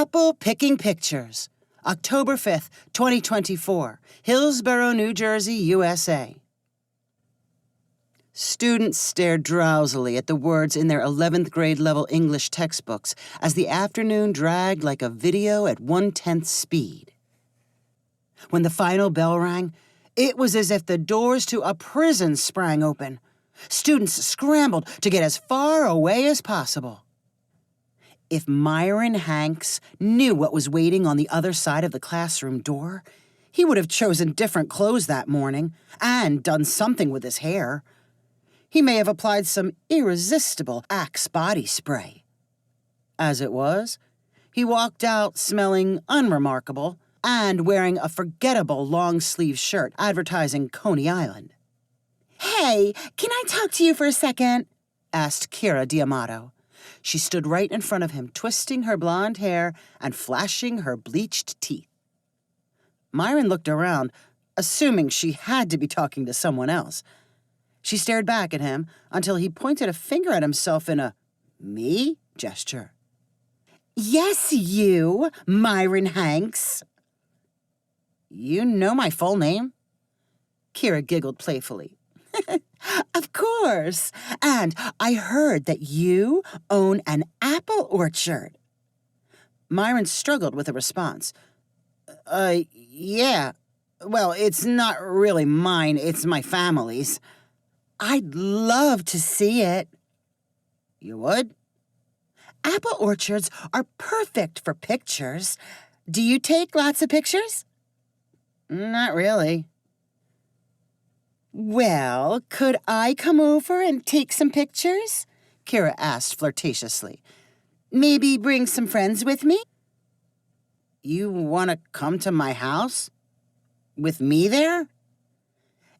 Apple Picking Pictures, October 5th, 2024, Hillsborough, New Jersey, USA. Students stared drowsily at the words in their 11th grade level English textbooks as the afternoon dragged like a video at 1/10 speed. When the final bell rang, it was as if the doors to a prison sprang open. Students scrambled to get as far away as possible. If Myron Hanks knew what was waiting on the other side of the classroom door, he would have chosen different clothes that morning and done something with his hair. He may have applied some irresistible Axe body spray. As it was, he walked out smelling unremarkable and wearing a forgettable long-sleeve shirt advertising Coney Island. "Hey, can I talk to you for a second?" asked Kira D'Amato. She stood right in front of him, twisting her blonde hair and flashing her bleached teeth. Myron looked around, assuming she had to be talking to someone else. She stared back at him until he pointed a finger at himself in a "me" gesture. "Yes, you, Myron Hanks." "You know my full name?" Kira giggled playfully. "Of course. And I heard that you own an apple orchard." Myron struggled with a response. Yeah. Well, it's not really mine, it's my family's." "I'd love to see it." "You would?" "Apple orchards are perfect for pictures. Do you take lots of pictures?" "Not really." "Well, could I come over and take some pictures?" Kira asked flirtatiously. "Maybe bring some friends with me?" "You want to come to my house? With me there?"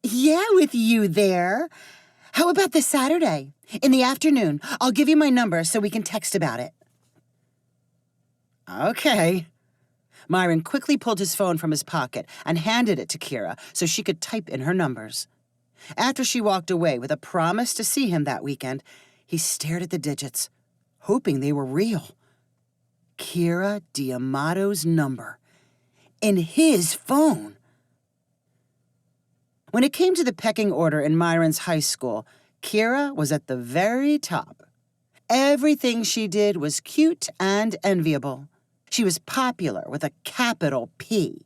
"Yeah, with you there. How about this Saturday? In the afternoon. I'll give you my number so we can text about it." "Okay." Myron quickly pulled his phone from his pocket and handed it to Kira so she could type in her numbers. After she walked away with a promise to see him that weekend, he stared at the digits, hoping they were real. Kira D'Amato's number. In his phone. When it came to the pecking order in Myron's high school, Kira was at the very top. Everything she did was cute and enviable. She was popular with a capital P.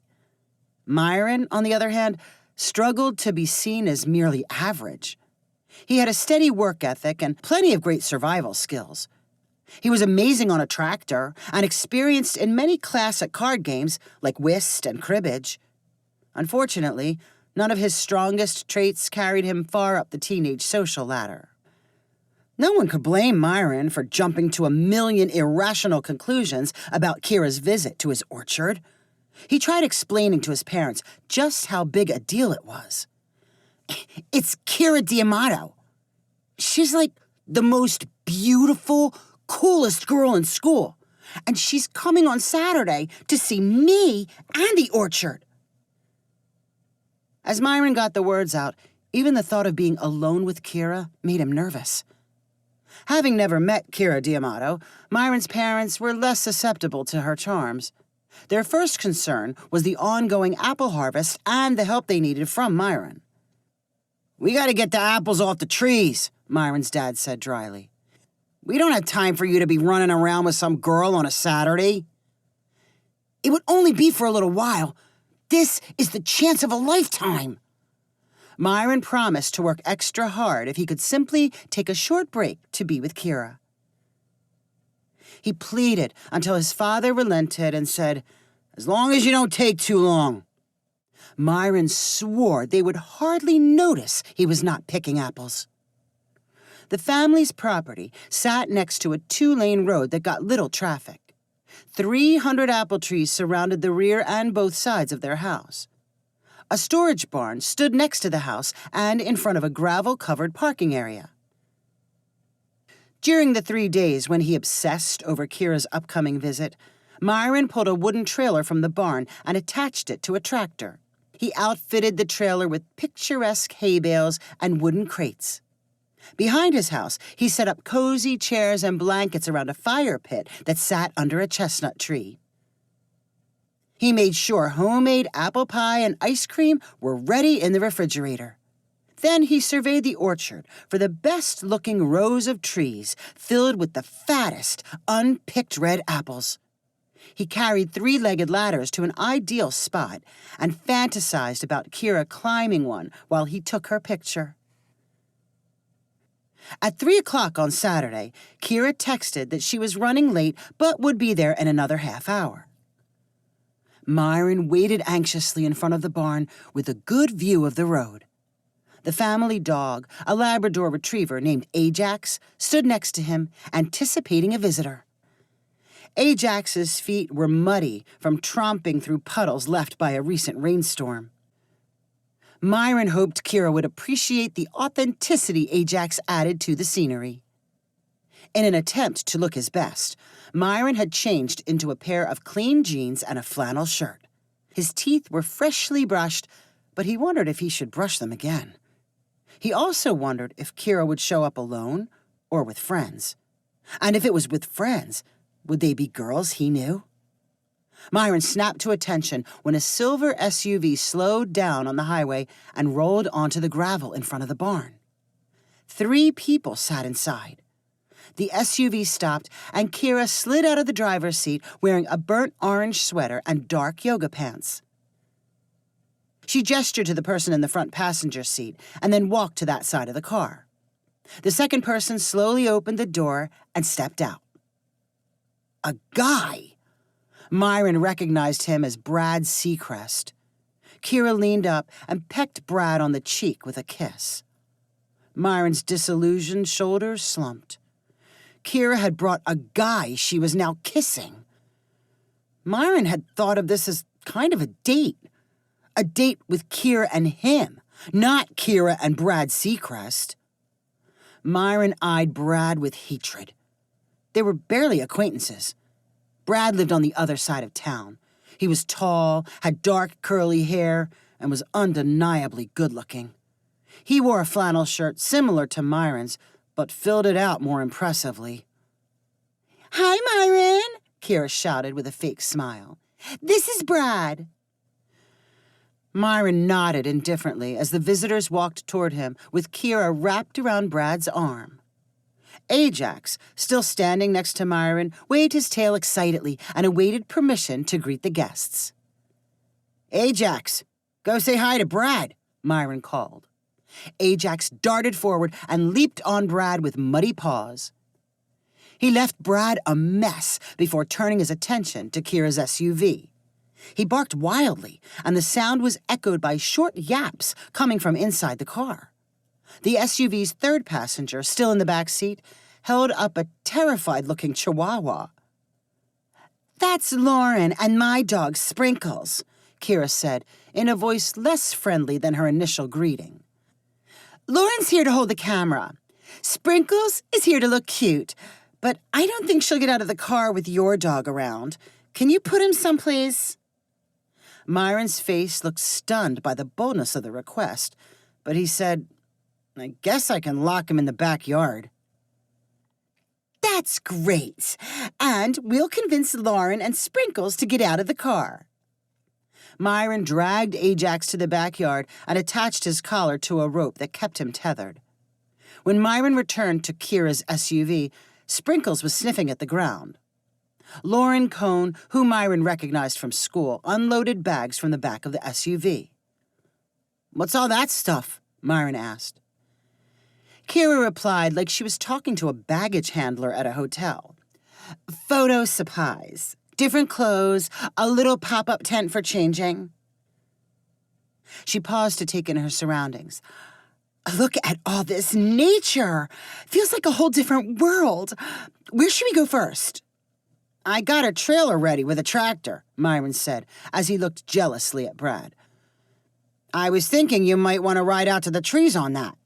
Myron, on the other hand, struggled to be seen as merely average. He had a steady work ethic and plenty of great survival skills. He was amazing on a tractor and experienced in many classic card games like whist and cribbage. Unfortunately, none of his strongest traits carried him far up the teenage social ladder. No one could blame Myron for jumping to a million irrational conclusions about Kira's visit to his orchard. He tried explaining to his parents just how big a deal it was. "It's Kira D'Amato. She's like the most beautiful, coolest girl in school, and she's coming on Saturday to see me and the orchard." As Myron got the words out, even the thought of being alone with Kira made him nervous. Having never met Kira D'Amato, Myron's parents were less susceptible to her charms. Their first concern was the ongoing apple harvest and the help they needed from Myron. "We gotta get the apples off the trees," Myron's dad said dryly. "We don't have time for you to be running around with some girl on a Saturday." "It would only be for a little while. This is the chance of a lifetime." Myron promised to work extra hard if he could simply take a short break to be with Kira. He pleaded until his father relented and said, "As long as you don't take too long." Myron swore they would hardly notice he was not picking apples. The family's property sat next to a 2-lane road that got little traffic. 300 apple trees surrounded the rear and both sides of their house. A storage barn stood next to the house and in front of a gravel-covered parking area. During the 3 days when he obsessed over Kira's upcoming visit, Myron pulled a wooden trailer from the barn and attached it to a tractor. He outfitted the trailer with picturesque hay bales and wooden crates. Behind his house, he set up cozy chairs and blankets around a fire pit that sat under a chestnut tree. He made sure homemade apple pie and ice cream were ready in the refrigerator. Then he surveyed the orchard for the best-looking rows of trees filled with the fattest, unpicked red apples. He carried three-legged ladders to an ideal spot and fantasized about Kira climbing one while he took her picture. At 3 o'clock on Saturday, Kira texted that she was running late but would be there in another half hour. Myron waited anxiously in front of the barn with a good view of the road. The family dog, a Labrador retriever named Ajax, stood next to him, anticipating a visitor. Ajax's feet were muddy from tromping through puddles left by a recent rainstorm. Myron hoped Kira would appreciate the authenticity Ajax added to the scenery. In an attempt to look his best, Myron had changed into a pair of clean jeans and a flannel shirt. His teeth were freshly brushed, but he wondered if he should brush them again. He also wondered if Kira would show up alone or with friends. And if it was with friends, would they be girls he knew? Myron snapped to attention when a silver SUV slowed down on the highway and rolled onto the gravel in front of the barn. 3 people sat inside. The SUV stopped, and Kira slid out of the driver's seat wearing a burnt orange sweater and dark yoga pants. She gestured to the person in the front passenger seat and then walked to that side of the car. The second person slowly opened the door and stepped out. A guy! Myron recognized him as Brad Seacrest. Kira leaned up and pecked Brad on the cheek with a kiss. Myron's disillusioned shoulders slumped. Kira had brought a guy she was now kissing. Myron had thought of this as kind of a date. A date with Kira and him, not Kira and Brad Seacrest. Myron eyed Brad with hatred. They were barely acquaintances. Brad lived on the other side of town. He was tall, had dark curly hair, and was undeniably good-looking. He wore a flannel shirt similar to Myron's, but filled it out more impressively. "Hi, Myron," Kira shouted with a fake smile. "This is Brad." Myron nodded indifferently as the visitors walked toward him with Kira wrapped around Brad's arm. Ajax, still standing next to Myron, waved his tail excitedly and awaited permission to greet the guests. "Ajax, go say hi to Brad," Myron called. Ajax darted forward and leaped on Brad with muddy paws. He left Brad a mess before turning his attention to Kira's SUV. He barked wildly, and the sound was echoed by short yaps coming from inside the car. The SUV's third passenger, still in the back seat, held up a terrified-looking chihuahua. "That's Lauren and my dog, Sprinkles," Kira said, in a voice less friendly than her initial greeting. "Lauren's here to hold the camera. Sprinkles is here to look cute, but I don't think she'll get out of the car with your dog around. Can you put him someplace?" Myron's face looked stunned by the boldness of the request, but he said, "I guess I can lock him in the backyard." "That's great. And we'll convince Lauren and Sprinkles to get out of the car." Myron dragged Ajax to the backyard and attached his collar to a rope that kept him tethered. When Myron returned to Kira's SUV, Sprinkles was sniffing at the ground. Lauren Cohn, who Myron recognized from school, unloaded bags from the back of the SUV. "What's all that stuff?" Myron asked. Kira replied like she was talking to a baggage handler at a hotel. "Photo supplies, different clothes, a little pop-up tent for changing." She paused to take in her surroundings. "Look at all this nature. Feels like a whole different world. Where should we go first?" "I got a trailer ready with a tractor," Myron said, as he looked jealously at Brad. "I was thinking you might want to ride out to the trees on that."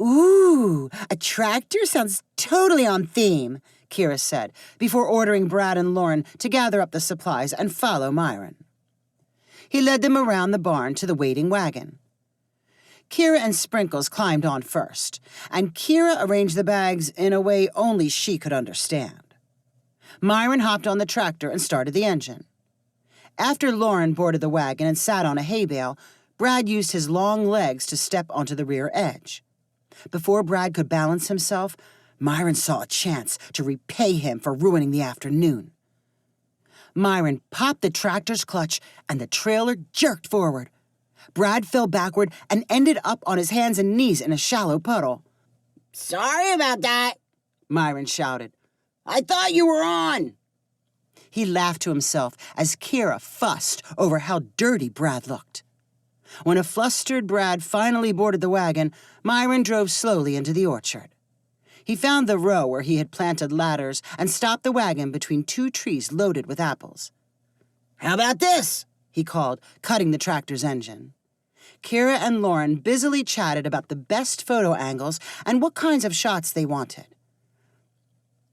"Ooh, a tractor sounds totally on theme," Kira said, before ordering Brad and Lauren to gather up the supplies and follow Myron. He led them around the barn to the waiting wagon. Kira and Sprinkles climbed on first, and Kira arranged the bags in a way only she could understand. Myron hopped on the tractor and started the engine. After Lauren boarded the wagon and sat on a hay bale, Brad used his long legs to step onto the rear edge. Before Brad could balance himself, Myron saw a chance to repay him for ruining the afternoon. Myron popped the tractor's clutch, and the trailer jerked forward. Brad fell backward and ended up on his hands and knees in a shallow puddle. "Sorry about that," Myron shouted. "I thought you were on." He laughed to himself as Kira fussed over how dirty Brad looked. When a flustered Brad finally boarded the wagon, Myron drove slowly into the orchard. He found the row where he had planted ladders and stopped the wagon between two trees loaded with apples. "How about this?" he called, cutting the tractor's engine. Kira and Lauren busily chatted about the best photo angles and what kinds of shots they wanted.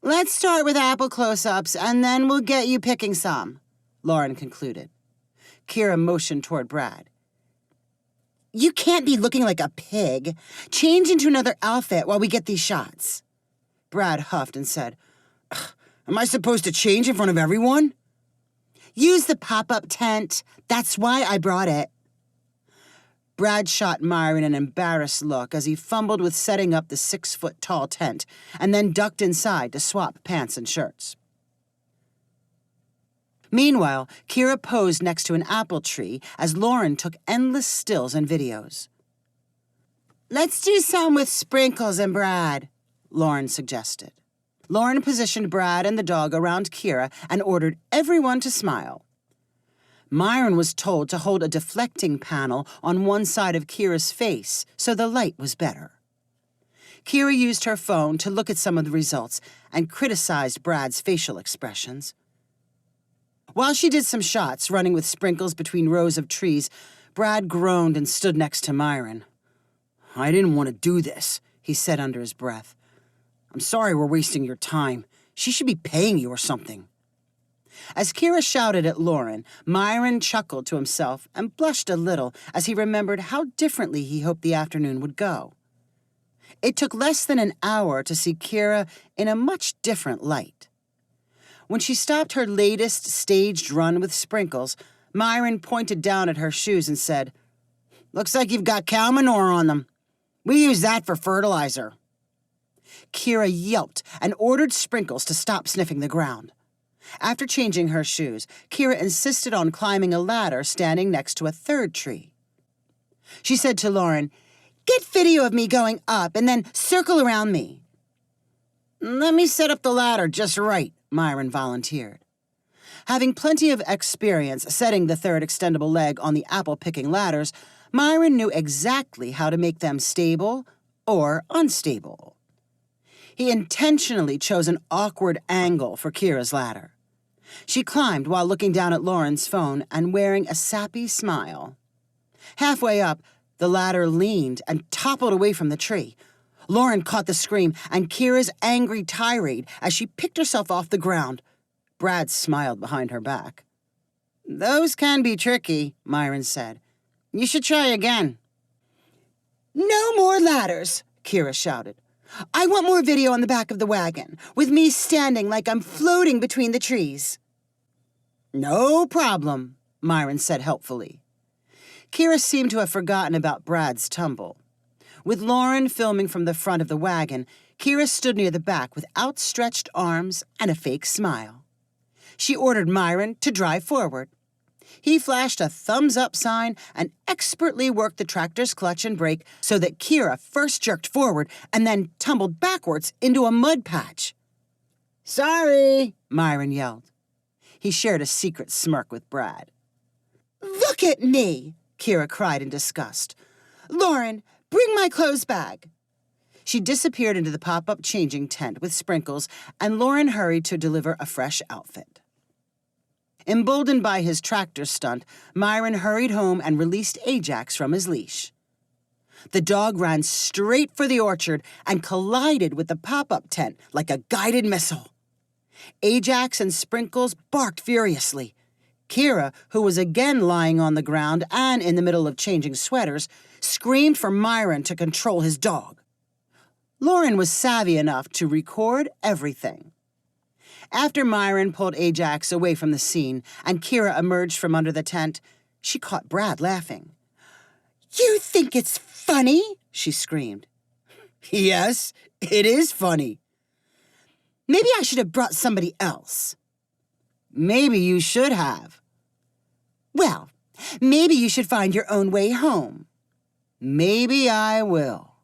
"Let's start with apple close-ups, and then we'll get you picking some," Lauren concluded. Kira motioned toward Brad. "You can't be looking like a pig. Change into another outfit while we get these shots." Brad huffed and said, "Am I supposed to change in front of everyone?" "Use the pop-up tent. That's why I brought it." Brad shot Myron an embarrassed look as he fumbled with setting up the 6-foot-tall tent and then ducked inside to swap pants and shirts. Meanwhile, Kira posed next to an apple tree as Lauren took endless stills and videos. "Let's do some with Sprinkles and Brad," Lauren suggested. Lauren positioned Brad and the dog around Kira and ordered everyone to smile. Myron was told to hold a deflecting panel on one side of Kira's face so the light was better. Kira used her phone to look at some of the results and criticized Brad's facial expressions. While she did some shots running with Sprinkles between rows of trees, Brad groaned and stood next to Myron. "I didn't want to do this," he said under his breath. "I'm sorry we're wasting your time. She should be paying you or something." As Kira shouted at Lauren, Myron chuckled to himself and blushed a little as he remembered how differently he hoped the afternoon would go. It took less than an hour to see Kira in a much different light. When she stopped her latest staged run with Sprinkles, Myron pointed down at her shoes and said, "Looks like you've got cow manure on them. We use that for fertilizer." Kira yelped and ordered Sprinkles to stop sniffing the ground. After changing her shoes, Kira insisted on climbing a ladder standing next to a third tree. She said to Lauren, "Get video of me going up and then circle around me." "Let me set up the ladder just right," Myron volunteered. Having plenty of experience setting the third extendable leg on the apple-picking ladders, Myron knew exactly how to make them stable or unstable. He intentionally chose an awkward angle for Kira's ladder. She climbed while looking down at Lauren's phone and wearing a sappy smile. Halfway up, the ladder leaned and toppled away from the tree. Lauren caught the scream and Kira's angry tirade as she picked herself off the ground. Brad smiled behind her back. "Those can be tricky," Myron said. "You should try again." "No more ladders," Kira shouted. "I want more video on the back of the wagon, with me standing like I'm floating between the trees." "No problem," Myron said helpfully. Kira seemed to have forgotten about Brad's tumble. With Lauren filming from the front of the wagon, Kira stood near the back with outstretched arms and a fake smile. She ordered Myron to drive forward. He flashed a thumbs-up sign and expertly worked the tractor's clutch and brake so that Kira first jerked forward and then tumbled backwards into a mud patch. "Sorry," Myron yelled. He shared a secret smirk with Brad. "Look at me!" Kira cried in disgust. "Lauren, bring my clothes bag." She disappeared into the pop-up changing tent with Sprinkles, and Lauren hurried to deliver a fresh outfit. Emboldened by his tractor stunt, Myron hurried home and released Ajax from his leash. The dog ran straight for the orchard and collided with the pop-up tent like a guided missile. Ajax and Sprinkles barked furiously. Kira, who was again lying on the ground and in the middle of changing sweaters, screamed for Myron to control his dog. Lauren was savvy enough to record everything. After Myron pulled Ajax away from the scene and Kira emerged from under the tent, she caught Brad laughing. You think it's funny? She screamed. Yes, it is funny. Maybe I should have brought somebody else. Maybe you should have. Well, maybe you should find your own way home. Maybe I will.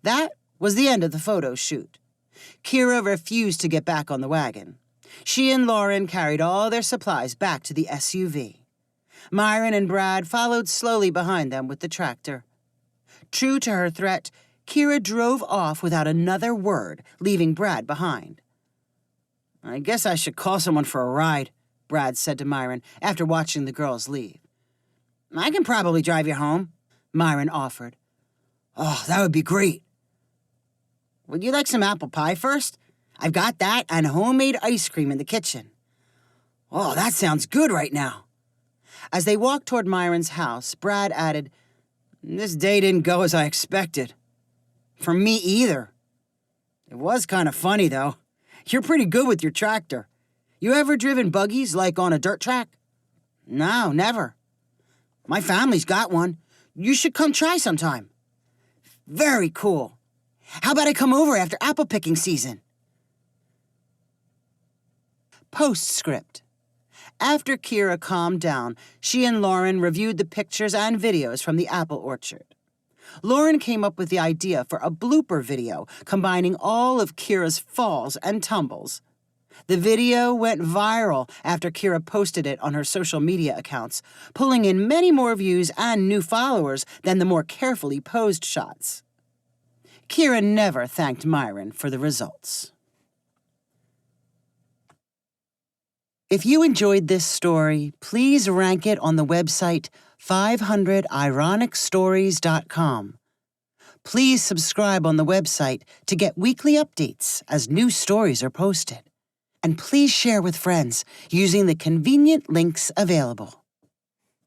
That was the end of the photo shoot. Kira refused to get back on the wagon. She and Lauren carried all their supplies back to the SUV. Myron and Brad followed slowly behind them with the tractor. True to her threat, Kira drove off without another word, leaving Brad behind. I guess I should call someone for a ride, Brad said to Myron after watching the girls leave. I can probably drive you home, Myron offered. Oh, that would be great. Would you like some apple pie first? I've got that and homemade ice cream in the kitchen. Oh, that sounds good right now. As they walked toward Myron's house, Brad added, This day didn't go as I expected. For me either. It was kind of funny, though. You're pretty good with your tractor. You ever driven buggies like on a dirt track? No, never. My family's got one. You should come try sometime. Very cool. How about I come over after apple picking season? Postscript. After Kira calmed down, she and Lauren reviewed the pictures and videos from the apple orchard. Lauren came up with the idea for a blooper video combining all of Kira's falls and tumbles. The video went viral after Kira posted it on her social media accounts, pulling in many more views and new followers than the more carefully posed shots. Kira never thanked Myron for the results. If you enjoyed this story, please rank it on the website 500ironicstories.com. Please subscribe on the website to get weekly updates as new stories are posted. And please share with friends using the convenient links available.